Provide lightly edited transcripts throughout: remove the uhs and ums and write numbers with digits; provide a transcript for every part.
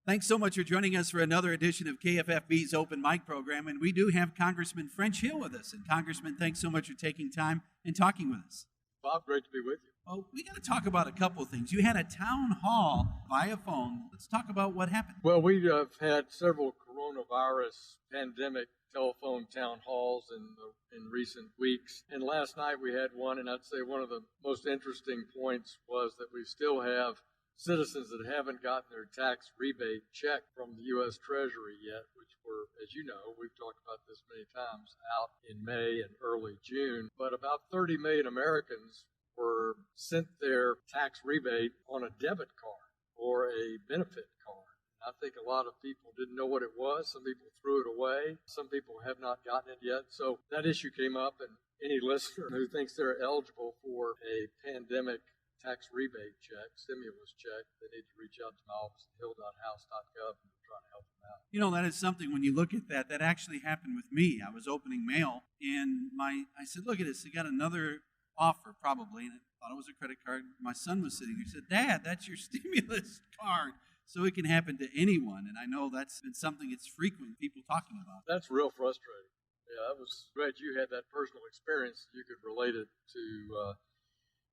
Thanks so much for joining us for another edition of KFFB's Open Mic program. And we do have Congressman French Hill with us. And Congressman, thanks so much for taking time and talking with us. Bob, great to be with you. Well, we got to talk about a couple of things. You had a town hall via phone. Let's talk about what happened. Well, we have had several coronavirus pandemic telephone town halls in recent weeks. And last night we had one, and I'd say one of the most interesting points was that we still have citizens that haven't gotten their tax rebate check from the U.S. Treasury yet, which were, as you know, we've talked about this many times, out in May and early June. But about 30 million Americans were sent their tax rebate on a debit card or a benefit card. I think a lot of people didn't know what it was. Some people threw it away. Some people have not gotten it yet. So that issue came up, and any listener who thinks they're eligible for a pandemic tax rebate check, stimulus check, they need to reach out to my office at hill.house.gov and we'll try to help them out. You know, that is something, when you look at that actually happened with me. I was opening mail, and I said, look at this, they got another offer probably, and I thought it was a credit card. My son was sitting there. He said, Dad, that's your stimulus card. So it can happen to anyone, and I know that's been something it's frequent people talking about. That's real frustrating. Yeah, I was glad you had that personal experience. You could relate it to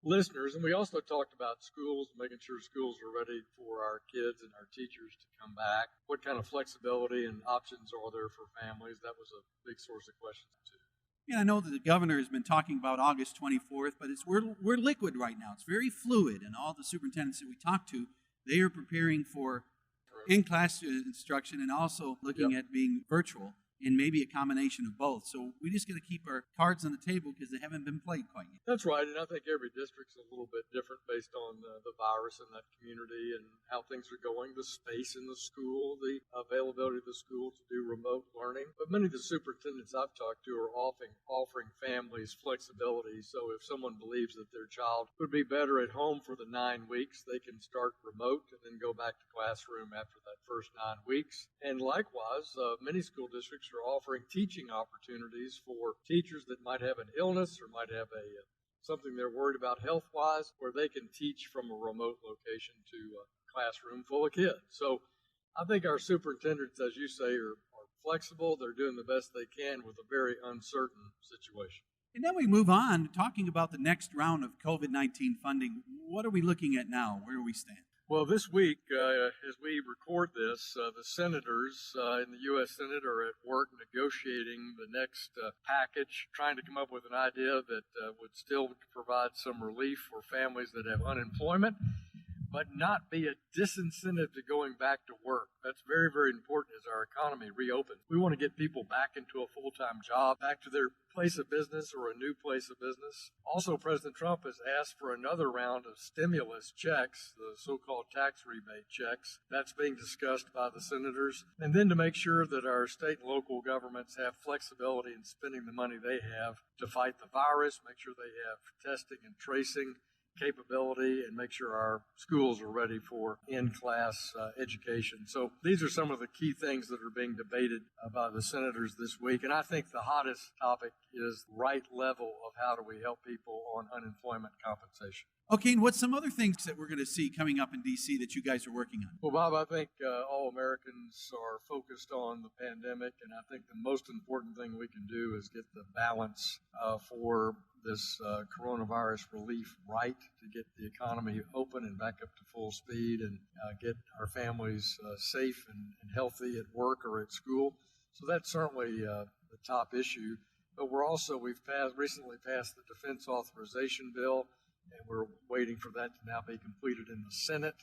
listeners. And we also talked about schools, making sure schools are ready for our kids and our teachers to come back. What kind of flexibility and options are there for families? That was a big source of questions too. Yeah, I know that the governor has been talking about August 24th, but we're liquid right now. It's very fluid, and all the superintendents that we talk to, they are preparing for in-class instruction and also looking at being virtual, and maybe a combination of both. So we just got to keep our cards on the table because they haven't been played quite yet. That's right, and I think every district's a little bit different based on the virus in that community and how things are going, the space in the school, the availability of the school to do remote learning. But many of the superintendents I've talked to are offering families flexibility. So if someone believes that their child would be better at home for the 9 weeks, they can start remote and then go back to classroom after that first 9 weeks. And likewise, many school districts are offering teaching opportunities for teachers that might have an illness or might have something they're worried about health-wise, where they can teach from a remote location to a classroom full of kids. So I think our superintendents, as you say, are flexible. They're doing the best they can with a very uncertain situation. And then we move on, talking about the next round of COVID-19 funding. What are we looking at now? Where do we stand? Well, this week, as we record this, the senators in the U.S. Senate are at work negotiating the next package, trying to come up with an idea that would still provide some relief for families that have unemployment, but not be a disincentive to going back to work. That's very, very important as our economy reopens. We want to get people back into a full-time job, back to their place of business or a new place of business. Also, President Trump has asked for another round of stimulus checks, the so-called tax rebate checks. That's being discussed by the senators. And then to make sure that our state and local governments have flexibility in spending the money they have to fight the virus, make sure they have testing and tracing capability, and make sure our schools are ready for in-class education. So these are some of the key things that are being debated by the senators this week. And I think the hottest topic is the right level of how do we help people on unemployment compensation. Okay, and what's some other things that we're going to see coming up in D.C. that you guys are working on? Well, Bob, I think all Americans are focused on the pandemic, and I think the most important thing we can do is get the balance for this coronavirus relief right, to get the economy open and back up to full speed, and get our families safe and healthy at work or at school. So that's certainly the top issue. But we've recently passed the defense authorization bill, and we're waiting for that to now be completed in the Senate.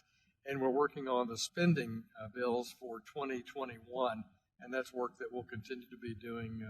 And we're working on the spending bills for 2021, and that's work that we'll continue to be doing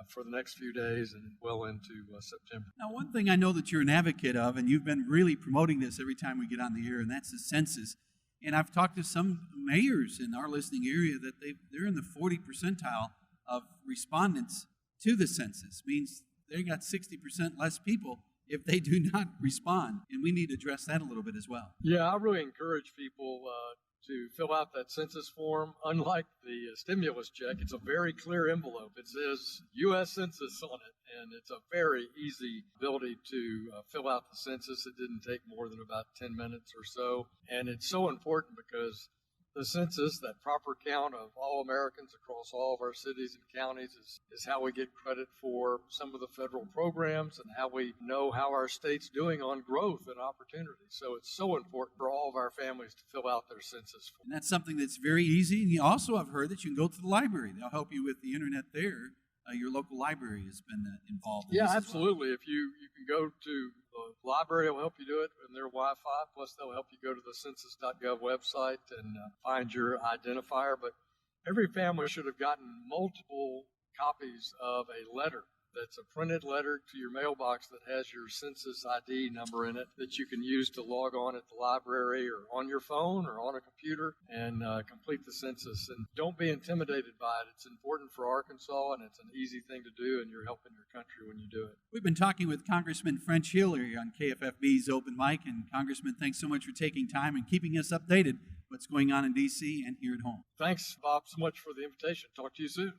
for the next few days and well into September. Now, one thing I know that you're an advocate of, and you've been really promoting this every time we get on the air, and that's the census. And I've talked to some mayors in our listening area that they're in the 40 percentile of respondents to the census. Means they got 60% less people if they do not respond. And we need to address that a little bit as well. Yeah, I really encourage people to fill out that census form. Unlike the stimulus check, it's a very clear envelope. It says U.S. Census on it, and it's a very easy ability to fill out the census. It didn't take more than about 10 minutes or so. And it's so important because The census, that proper count of all Americans across all of our cities and counties, is how we get credit for some of the federal programs and how we know how our state's doing on growth and opportunity. So it's so important for all of our families to fill out their census form. And that's something that's very easy. And you also have heard that you can go to the library. They'll help you with the internet there. Your local library has been involved in this as absolutely. well. If you can go to the library, will help you do it in their Wi-Fi. Plus, they'll help you go to the census.gov website and find your identifier. But every family should have gotten multiple copies of a letter. That's a printed letter to your mailbox that has your census ID number in it that you can use to log on at the library or on your phone or on a computer and complete the census. And don't be intimidated by it. It's important for Arkansas, and it's an easy thing to do, and you're helping your country when you do it. We've been talking with Congressman French Hill here on KFFB's Open Mic. And Congressman, thanks so much for taking time and keeping us updated what's going on in D.C. and here at home. Thanks, Bob, so much for the invitation. Talk to you soon.